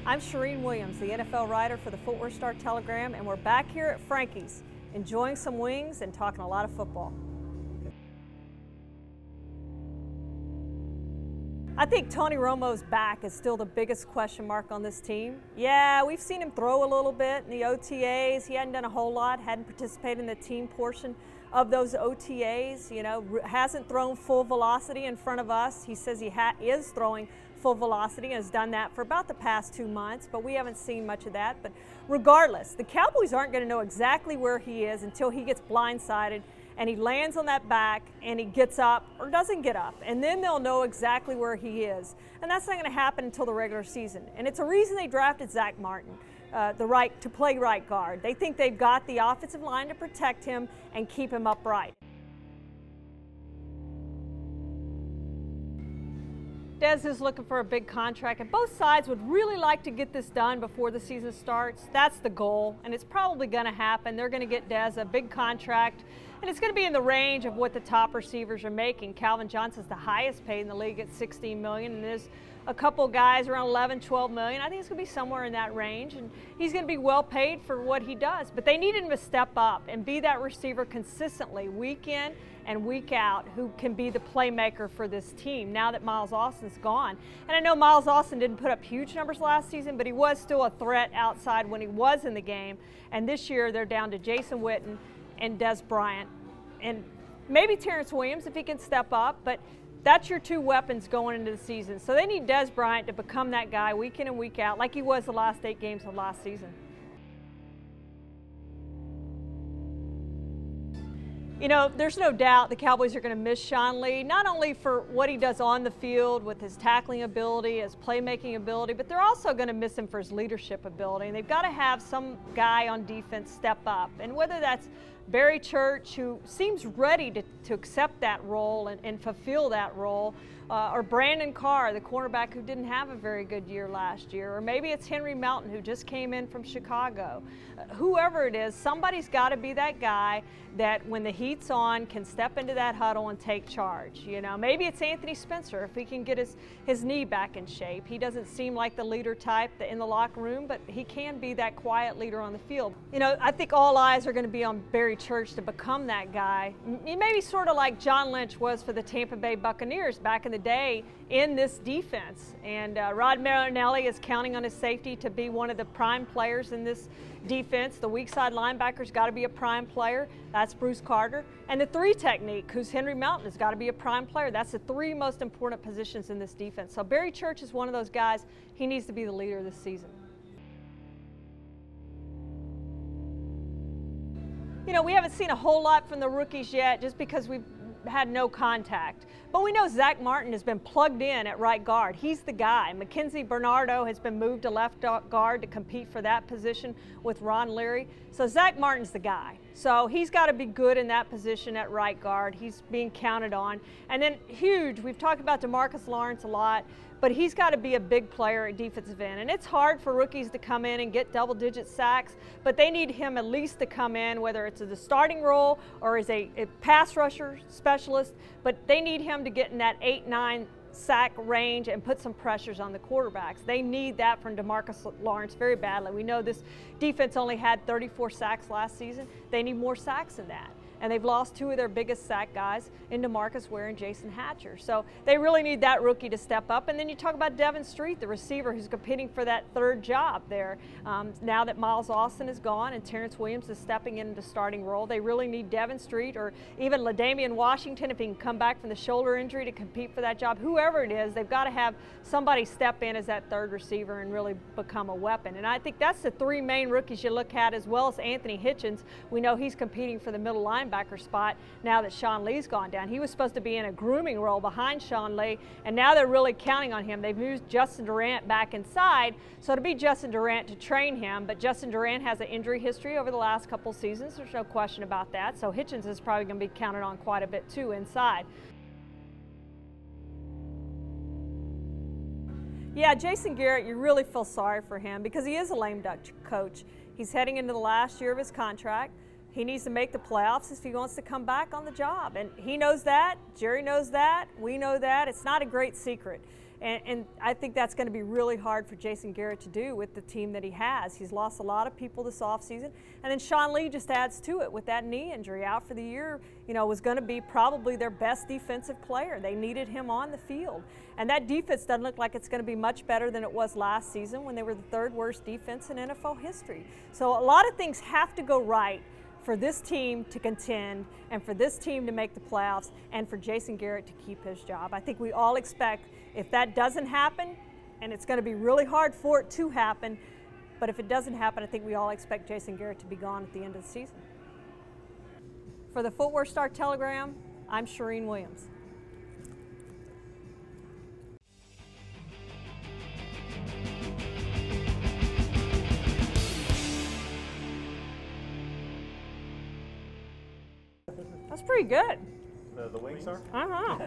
I'm Shireen Williams, the NFL writer for the Fort Worth Star-Telegram, and we're back here at Frankie's, enjoying some wings and talking a lot of football. I think Tony Romo's back is still the biggest question mark on this team. Yeah, we've seen him throw a little bit in the OTAs. He hadn't done a whole lot, hadn't participated in the team portion of those OTAs, hasn't thrown full velocity in front of us. He says he is throwing full velocity and has done that for about the past 2 months, but we haven't seen much of that. But regardless, the Cowboys aren't going to know exactly where he is until he gets blindsided and he lands on that back and he gets up or doesn't get up, and then they'll know exactly where he is. And that's not going to happen until the regular season. And it's a reason they drafted Zach Martin, to play right guard. They think they've got the offensive line to protect him and keep him upright. Dez is looking for a big contract, and both sides would really like to get this done before the season starts. That's the goal, and it's probably going to happen. They're going to get Dez a big contract, and it's going to be in the range of what the top receivers are making. Calvin Johnson's the highest paid in the league at $16 million, and there's a couple guys around 11, 12 million. I think it's going to be somewhere in that range, and he's going to be well paid for what he does. But they need him to step up and be that receiver consistently, week in and week out, who can be the playmaker for this team now that Miles Austin's gone. And I know Miles Austin didn't put up huge numbers last season, but he was still a threat outside when he was in the game. And this year they're down to Jason Witten and Dez Bryant, and maybe Terrence Williams if he can step up, but that's your two weapons going into the season. So they need Dez Bryant to become that guy week in and week out like he was the last 8 games of last season. There's no doubt the Cowboys are going to miss Sean Lee, not only for what he does on the field with his tackling ability, his playmaking ability, but they're also going to miss him for his leadership ability. And they've got to have some guy on defense step up. And whether that's Barry Church, who seems ready to accept that role and fulfill that role, or Brandon Carr, the cornerback who didn't have a very good year last year, or maybe it's Henry Melton, who just came in from Chicago. Whoever it is, somebody's got to be that guy that when the heat's on can step into that huddle and take charge. Maybe it's Anthony Spencer if he can get his knee back in shape. He doesn't seem like the leader type in the locker room, but he can be that quiet leader on the field. I think all eyes are going to be on Barry Church to become that guy. Maybe sort of like John Lynch was for the Tampa Bay Buccaneers back in the day in this defense. And Rod Marinelli is counting on his safety to be one of the prime players in this defense. The weak side linebacker's got to be a prime player. That's Bruce Carter. And the 3 technique, who's Henry Melton, has got to be a prime player. That's the 3 most important positions in this defense. So Barry Church is one of those guys. He needs to be the leader this season. We haven't seen a whole lot from the rookies yet just because we've had no contact. But we know Zach Martin has been plugged in at right guard. He's the guy. Mackenzie Bernardo has been moved to left guard to compete for that position with Ron Leary. So Zach Martin's the guy. So he's got to be good in that position at right guard. He's being counted on. And then huge, we've talked about DeMarcus Lawrence a lot, but he's got to be a big player at defensive end. And it's hard for rookies to come in and get double-digit sacks, but they need him at least to come in, whether it's the starting role or as a pass rusher specialist, but they need him to get in that 8-9 sack range and put some pressures on the quarterbacks. They need that from DeMarcus Lawrence very badly. We know this defense only had 34 sacks last season. They need more sacks than that. And they've lost 2 of their biggest sack guys in DeMarcus Ware and Jason Hatcher. So they really need that rookie to step up. And then you talk about Devin Street, the receiver who's competing for that 3rd job there. Now that Miles Austin is gone and Terrence Williams is stepping into the starting role, they really need Devin Street or even LaDainian Washington if he can come back from the shoulder injury to compete for that job. Whoever it is, they've got to have somebody step in as that 3rd receiver and really become a weapon. And I think that's the 3 main rookies you look at, as well as Anthony Hitchens. We know he's competing for the middle linebacker spot now that Sean Lee's gone down. He was supposed to be in a grooming role behind Sean Lee, and now they're really counting on him. They've moved Justin Durant back inside, so it'll be Justin Durant to train him, but Justin Durant has an injury history over the last couple seasons. There's no question about that, so Hitchens is probably going to be counted on quite a bit too inside. Yeah, Jason Garrett, you really feel sorry for him because he is a lame duck coach. He's heading into the last year of his contract. He needs to make the playoffs if he wants to come back on the job. And he knows that, Jerry knows that, we know that. It's not a great secret. And I think that's going to be really hard for Jason Garrett to do with the team that he has. He's lost a lot of people this offseason. And then Sean Lee just adds to it with that knee injury. Out for the year, was going to be probably their best defensive player. They needed him on the field. And that defense doesn't look like it's going to be much better than it was last season when they were the third worst defense in NFL history. So a lot of things have to go right for this team to contend and for this team to make the playoffs and for Jason Garrett to keep his job. I think we all expect if that doesn't happen, and it's going to be really hard for it to happen, but if it doesn't happen, I think we all expect Jason Garrett to be gone at the end of the season. For the Footwear Star Telegram, I'm Shireen Williams. That's pretty good. The wing star? Uh-huh.